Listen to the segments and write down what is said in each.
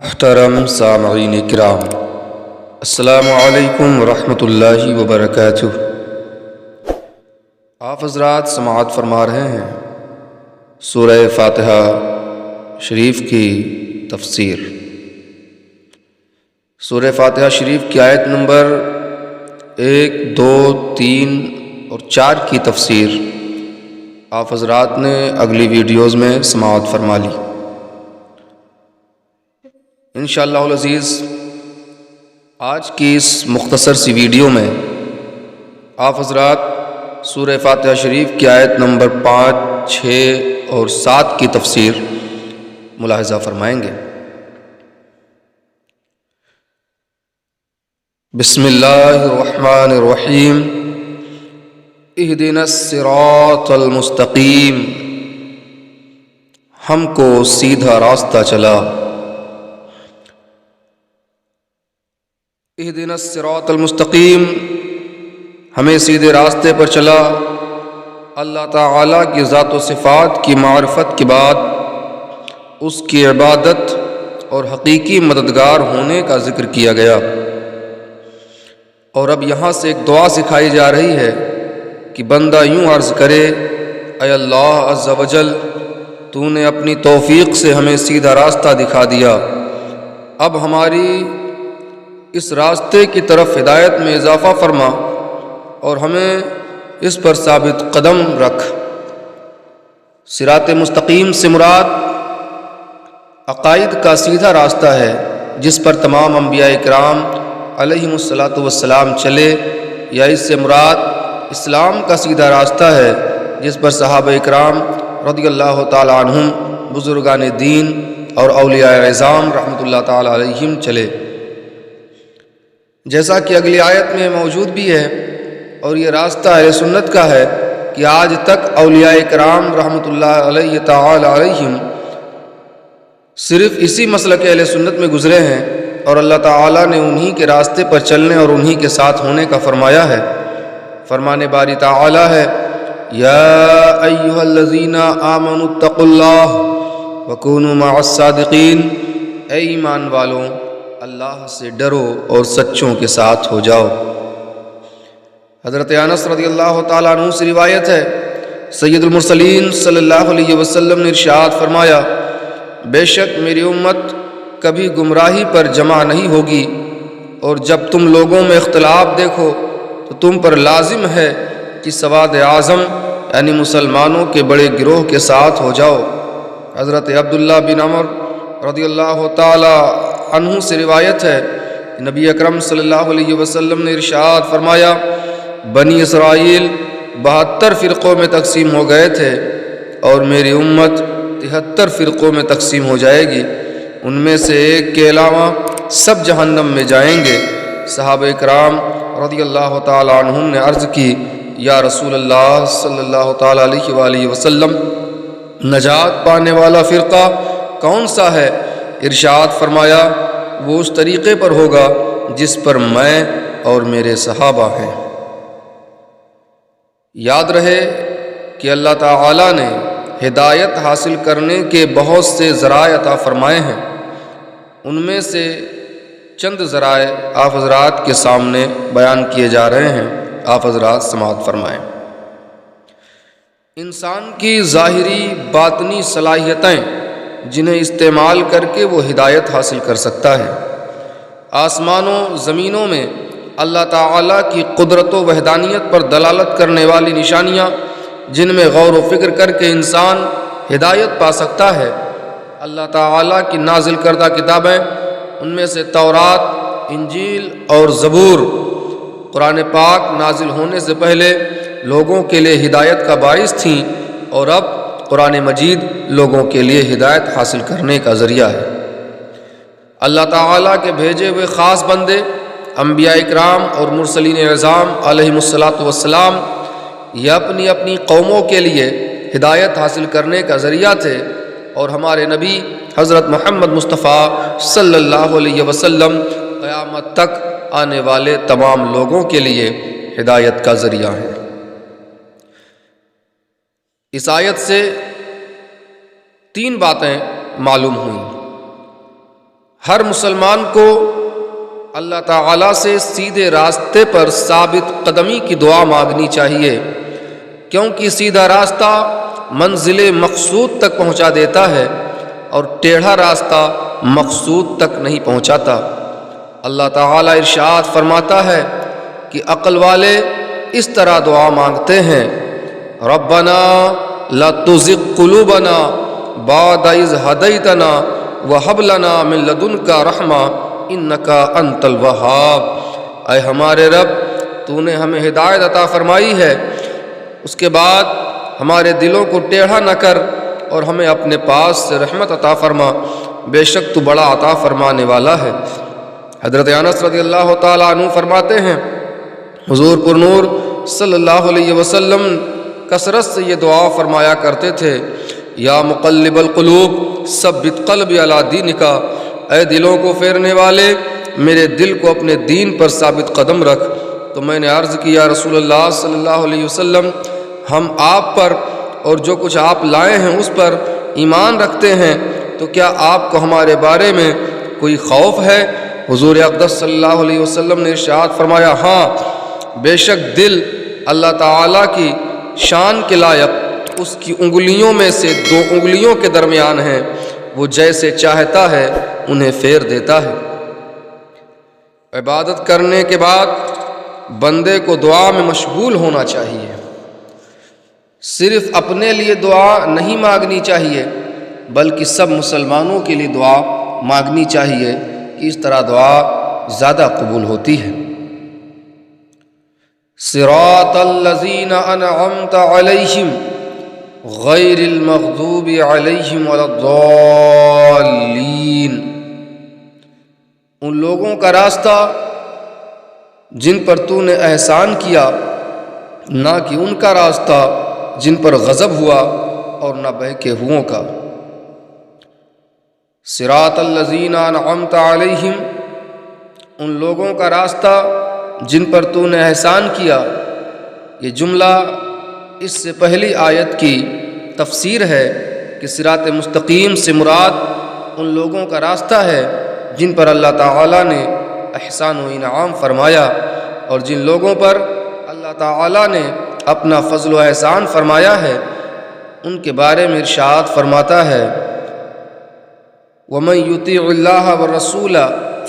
محترم سامعین کرام، السلام علیکم ورحمۃ اللہ وبرکاتہ۔ آپ حضرات سماعت فرما رہے ہیں سورہ فاتحہ شریف کی تفسیر۔ سورہ فاتحہ شریف کی آیت نمبر 1، 2، 3 اور 4 کی تفسیر آپ حضرات نے اگلی ویڈیوز میں سماعت فرما لی۔ انشاءاللہ العزیز آج کی اس مختصر سی ویڈیو میں آپ حضرات سورہ فاتحہ شریف کی آیت نمبر 5، 6 اور 7 کی تفسیر ملاحظہ فرمائیں گے۔ بسم اللہ الرحمن الرحیم۔ اہدنا الصراط المستقیم، ہم کو سیدھا راستہ چلا۔ اہدنا الصراط المستقیم، ہمیں سیدھے راستے پر چلا۔ اللہ تعالیٰ کی ذات و صفات کی معرفت کے بعد اس کی عبادت اور حقیقی مددگار ہونے کا ذکر کیا گیا، اور اب یہاں سے ایک دعا سکھائی جا رہی ہے کہ بندہ یوں عرض کرے: اے اللہ عز و جل، تو نے اپنی توفیق سے ہمیں سیدھا راستہ دکھا دیا، اب ہماری اس راستے کی طرف ہدایت میں اضافہ فرما اور ہمیں اس پر ثابت قدم رکھ۔ صراط مستقیم سے مراد عقائد کا سیدھا راستہ ہے جس پر تمام انبیاء کرام علیہم الصلاۃ والسلام چلے، یا اس سے مراد اسلام کا سیدھا راستہ ہے جس پر صحابہ کرام رضی اللہ تعالی عنہم، بزرگان دین اور اولیاء اعظام رحمۃ اللہ تعالی علیہم چلے، جیسا کہ اگلی آیت میں موجود بھی ہے۔ اور یہ راستہ اہل سنت کا ہے کہ آج تک اولیاء کرام رحمۃ اللہ علیہ تعالی علیہم صرف اسی مسلک اہل سنت میں گزرے ہیں، اور اللہ تعالیٰ نے انہی کے راستے پر چلنے اور انہی کے ساتھ ہونے کا فرمایا ہے۔ فرمان باری تعالیٰ ہے: یا ایھا الذین آمنوا اتقوا اللہ وکونوا مع الصادقین، اے ایمان والوں، اللہ سے ڈرو اور سچوں کے ساتھ ہو جاؤ۔ حضرت انس رضی اللہ تعالیٰ عنہ سے روایت ہے، سید المرسلین صلی اللہ علیہ وسلم نے ارشاد فرمایا: بے شک میری امت کبھی گمراہی پر جمع نہیں ہوگی، اور جب تم لوگوں میں اختلاف دیکھو تو تم پر لازم ہے کہ سواد اعظم یعنی مسلمانوں کے بڑے گروہ کے ساتھ ہو جاؤ۔ حضرت عبداللہ بن عمر رضی اللہ تعالی عنہ سے روایت ہے کہ نبی اکرم صلی اللہ علیہ وسلم نے ارشاد فرمایا: بنی اسرائیل 72 فرقوں میں تقسیم ہو گئے تھے، اور میری امت 73 فرقوں میں تقسیم ہو جائے گی، ان میں سے ایک کے علاوہ سب جہنم میں جائیں گے۔ صحابہ کرام رضی اللہ تعالی عنہم نے عرض کی: یا رسول اللہ صلی اللہ تعالی علیہ وآلہ وسلم، نجات پانے والا فرقہ کون سا ہے؟ ارشاد فرمایا: وہ اس طریقے پر ہوگا جس پر میں اور میرے صحابہ ہیں۔ یاد رہے کہ اللہ تعالیٰ نے ہدایت حاصل کرنے کے بہت سے ذرائع عطا فرمائے ہیں، ان میں سے چند ذرائع آپ حضرات کے سامنے بیان کیے جا رہے ہیں، آپ حضرات سماعت فرمائیں۔ انسان کی ظاہری باطنی صلاحیتیں جنہیں استعمال کر کے وہ ہدایت حاصل کر سکتا ہے۔ آسمانوں زمینوں میں اللہ تعالیٰ کی قدرت و وحدانیت پر دلالت کرنے والی نشانیاں جن میں غور و فکر کر کے انسان ہدایت پا سکتا ہے۔ اللہ تعالیٰ کی نازل کردہ کتابیں، ان میں سے تورات، انجیل اور زبور، قرآن پاک نازل ہونے سے پہلے لوگوں کے لیے ہدایت کا باعث تھیں، اور اب قرآن مجید لوگوں کے لیے ہدایت حاصل کرنے کا ذریعہ ہے۔ اللہ تعالیٰ کے بھیجے ہوئے خاص بندے انبیاء اکرام اور مرسلین اعظام علیہم الصلاۃ والسلام یہ اپنی اپنی قوموں کے لیے ہدایت حاصل کرنے کا ذریعہ تھے، اور ہمارے نبی حضرت محمد مصطفیٰ صلی اللہ علیہ وسلم قیامت تک آنے والے تمام لوگوں کے لیے ہدایت کا ذریعہ ہیں۔ اس آیت سے 3 باتیں معلوم ہوئیں۔ ہر مسلمان کو اللہ تعالیٰ سے سیدھے راستے پر ثابت قدمی کی دعا مانگنی چاہیے، کیونکہ سیدھا راستہ منزل مقصود تک پہنچا دیتا ہے اور ٹیڑھا راستہ مقصود تک نہیں پہنچاتا۔ اللہ تعالیٰ ارشاد فرماتا ہے کہ عقل والے اس طرح دعا مانگتے ہیں، ربنا لا تزغ قلوبنا بعد اذ ہدیتنا وہب لنا من لدنک رحمہ انک انت الوہاب۔ اے ہمارے رب، تو نے ہمیں ہدایت عطا فرمائی ہے، اس کے بعد ہمارے دلوں کو ٹیڑھا نہ کر اور ہمیں اپنے پاس سے رحمت عطا فرما، بے شک تو بڑا عطا فرمانے والا ہے۔ حضرت انس رضی اللہ تعالیٰ عنہ فرماتے ہیں حضور پر نور صلی اللہ علیہ وسلم کثرت سے یہ دعا فرمایا کرتے تھے، یا مقلب القلوب ثبت قلبی علی دینک، اے دلوں کو پھیرنے والے میرے دل کو اپنے دین پر ثابت قدم رکھ۔ تو میں نے عرض کیا رسول اللہ صلی اللہ علیہ وسلم، ہم آپ پر اور جو کچھ آپ لائے ہیں اس پر ایمان رکھتے ہیں، تو کیا آپ کو ہمارے بارے میں کوئی خوف ہے؟ حضور اقدس صلی اللہ علیہ وسلم نے ارشاد فرمایا، ہاں بے شک دل اللہ تعالیٰ کی شان کے لائق اس کی انگلیوں میں سے دو انگلیوں کے درمیان ہیں، وہ جیسے چاہتا ہے انہیں پھیر دیتا ہے۔ عبادت کرنے کے بعد بندے کو دعا میں مشغول ہونا چاہیے، صرف اپنے لیے دعا نہیں مانگنی چاہیے بلکہ سب مسلمانوں کے لیے دعا مانگنی چاہیے، کہ اس طرح دعا زیادہ قبول ہوتی ہے۔ صراط الذین انعمت علیہم غیر المغضوب علیہم ولا الضالین، ان لوگوں کا راستہ جن پر تو نے احسان کیا، نہ کہ ان کا راستہ جن پر غضب ہوا اور نہ بہکے ہوئوں کا۔ صراط الذین انعمت علیہم، ان لوگوں کا راستہ جن پر تو نے احسان کیا، یہ جملہ اس سے پہلی آیت کی تفسیر ہے کہ صراط مستقیم سے مراد ان لوگوں کا راستہ ہے جن پر اللہ تعالیٰ نے احسان و انعام فرمایا، اور جن لوگوں پر اللہ تعالیٰ نے اپنا فضل و احسان فرمایا ہے ان کے بارے میں ارشاد فرماتا ہے، وَمَن يُطِعِ اللَّهَ وَالرَّسُولَ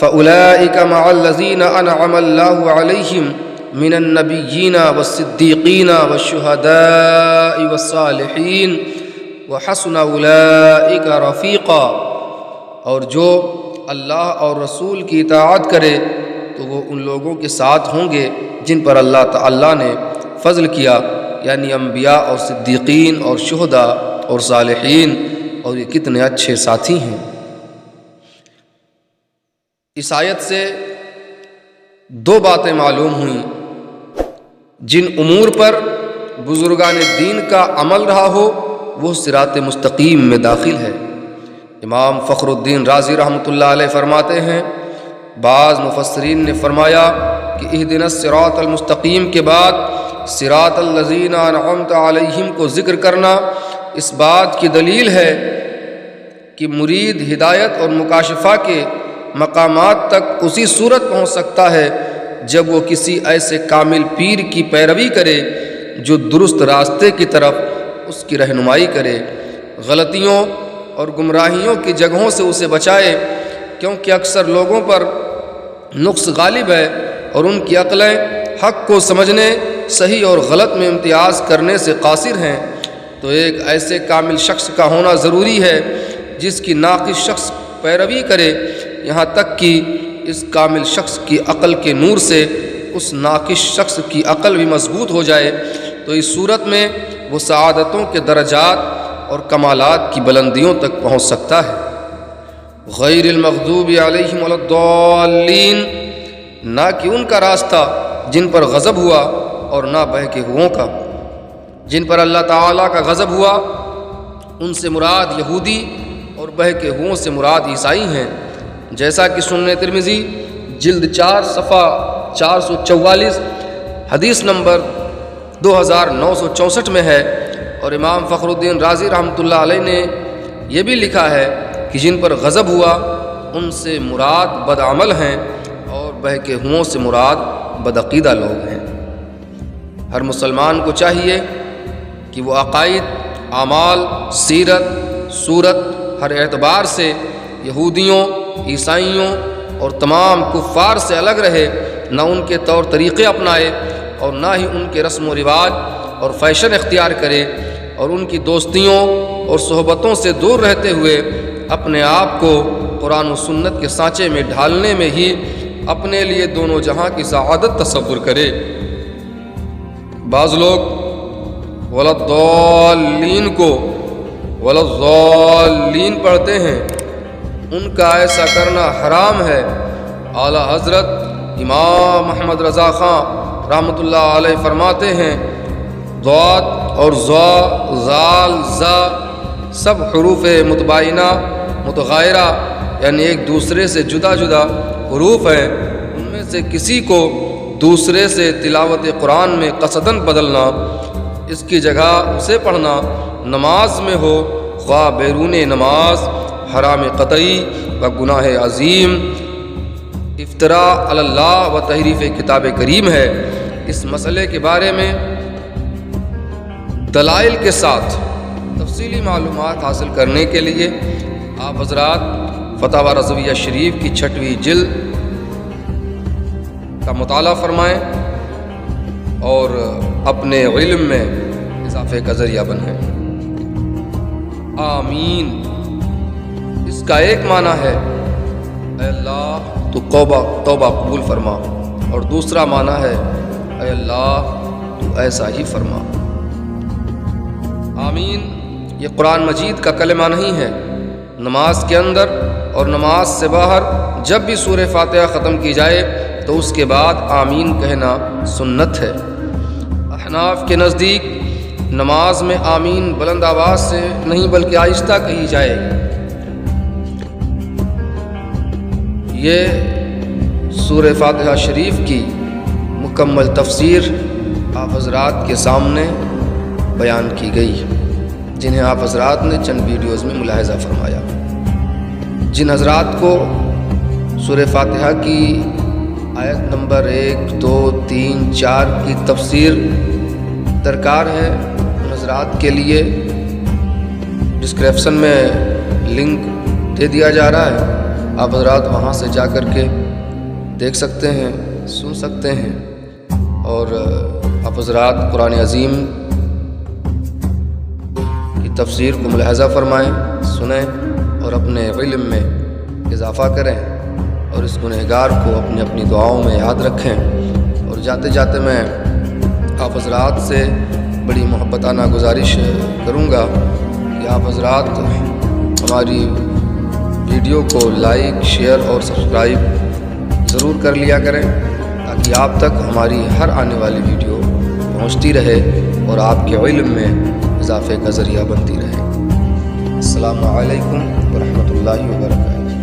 فَأُولَئِكَ مَعَ الَّذِينَ أَنْعَمَ اللَّهُ عَلَيْهِمْ مِنَ النَّبِيِّينَ وَالصِّدِّيقِينَ وَالشُّهَدَاءِ وَالصَّالِحِينَ وَحَسُنَ أُولَئِكَ رَفِيقًا، اور جو اللہ اور رسول کی اطاعت کرے تو وہ ان لوگوں کے ساتھ ہوں گے جن پر اللہ تعالیٰ نے فضل کیا، یعنی انبیاء اور صدیقین اور شہداء اور صالحین، اور یہ کتنے اچھے ساتھی ہیں۔ اس آیت سے دو باتیں معلوم ہوئیں، جن امور پر بزرگان دین کا عمل رہا ہو وہ صراط مستقیم میں داخل ہے۔ امام فخر الدین رازی رحمۃ اللہ علیہ فرماتے ہیں، بعض مفسرین نے فرمایا کہ اہدنا الصراط المستقیم کے بعد صراط الذین انعمت علیہم کو ذکر کرنا اس بات کی دلیل ہے کہ مرید ہدایت اور مکاشفہ کے مقامات تک اسی صورت پہنچ سکتا ہے جب وہ کسی ایسے کامل پیر کی پیروی کرے جو درست راستے کی طرف اس کی رہنمائی کرے، غلطیوں اور گمراہیوں کی جگہوں سے اسے بچائے، کیونکہ اکثر لوگوں پر نقص غالب ہے اور ان کی عقلیں حق کو سمجھنے، صحیح اور غلط میں امتیاز کرنے سے قاصر ہیں۔ تو ایک ایسے کامل شخص کا ہونا ضروری ہے جس کی ناقص شخص پیروی کرے، یہاں تک کہ اس کامل شخص کی عقل کے نور سے اس ناقص شخص کی عقل بھی مضبوط ہو جائے، تو اس صورت میں وہ سعادتوں کے درجات اور کمالات کی بلندیوں تک پہنچ سکتا ہے۔ غیر المغضوب علیہم ولا الضالین، نہ کہ ان کا راستہ جن پر غضب ہوا اور نہ بہکے ہوئوں کا۔ جن پر اللہ تعالیٰ کا غضب ہوا ان سے مراد یہودی اور بہکے ہوئوں سے مراد عیسائی ہیں، جیسا کہ سنن ترمذی جلد 4 صفحہ 444 حدیث نمبر 2964 میں ہے، اور امام فخر الدین رازی رحمۃ اللہ علیہ نے یہ بھی لکھا ہے کہ جن پر غضب ہوا ان سے مراد بدعمل ہیں اور بہکے ہوں سے مراد بدعقیدہ لوگ ہیں۔ ہر مسلمان کو چاہیے کہ وہ عقائد، اعمال، سیرت، صورت ہر اعتبار سے یہودیوں، عیسائیوں اور تمام کفار سے الگ رہے، نہ ان کے طور طریقے اپنائے اور نہ ہی ان کے رسم و رواج اور فیشن اختیار کرے، اور ان کی دوستیوں اور صحبتوں سے دور رہتے ہوئے اپنے آپ کو قرآن و سنت کے سانچے میں ڈھالنے میں ہی اپنے لیے دونوں جہاں کی سعادت تصور کرے۔ بعض لوگ وَلَضَّالِّينَ کو وَلَضَّالِّينَ پڑھتے ہیں، ان کا ایسا کرنا حرام ہے۔ اعلیٰ حضرت امام محمد رضا خان رحمۃ اللہ علیہ فرماتے ہیں، ضاد اور ضا، زال، زا سب حروف متباینہ متغائرہ یعنی ایک دوسرے سے جدا جدا حروف ہیں۔ ان میں سے کسی کو دوسرے سے تلاوت قرآن میں قصداً بدلنا، اس کی جگہ اسے پڑھنا نماز میں ہو خواہ بیرون نماز، حرام قطعی و گناہ عظیم، افتراء علی اللہ و تحریف کتاب کریم ہے۔ اس مسئلے کے بارے میں دلائل کے ساتھ تفصیلی معلومات حاصل کرنے کے لیے آپ حضرات فتاوی رضویہ شریف کی 6ویں جلد کا مطالعہ فرمائیں اور اپنے علم میں اضافے کا ذریعہ بنیں۔ آمین، اس کا ایک معنی ہے اے اللہ تو توبہ قبول فرما، اور دوسرا معنی ہے اے اللہ تو ایسا ہی فرما۔ آمین یہ قرآن مجید کا کلمہ نہیں ہے۔ نماز کے اندر اور نماز سے باہر جب بھی سورہ فاتحہ ختم کی جائے تو اس کے بعد آمین کہنا سنت ہے۔ احناف کے نزدیک نماز میں آمین بلند آواز سے نہیں بلکہ آہستہ کہی جائے گی۔ یہ سورہ فاتحہ شریف کی مکمل تفسیر آپ حضرات کے سامنے بیان کی گئی، جنہیں آپ حضرات نے چند ویڈیوز میں ملاحظہ فرمایا۔ جن حضرات کو سورہ فاتحہ کی آیت نمبر 1، 2، 3، 4 کی تفسیر درکار ہے، ان حضرات کے لیے ڈسکرپشن میں لنک دے دیا جا رہا ہے، آپ حضرات وہاں سے جا کر کے دیکھ سکتے ہیں، سن سکتے ہیں، اور آپ حضرات قرآن عظیم کی تفسیر کو ملاحظہ فرمائیں، سنیں اور اپنے علم میں اضافہ کریں، اور اس گنہگار کو اپنی اپنی دعاؤں میں یاد رکھیں۔ اور جاتے جاتے میں آپ حضرات سے بڑی محبتانہ گزارش کروں گا کہ آپ حضرات ہماری ویڈیو کو لائک، شیئر اور سبسکرائب ضرور کر لیا کریں، تاکہ آپ تک ہماری ہر آنے والی ویڈیو پہنچتی رہے اور آپ کے علم میں اضافے کا ذریعہ بنتی رہے۔ السلام علیکم ورحمۃ اللہ وبرکاتہ۔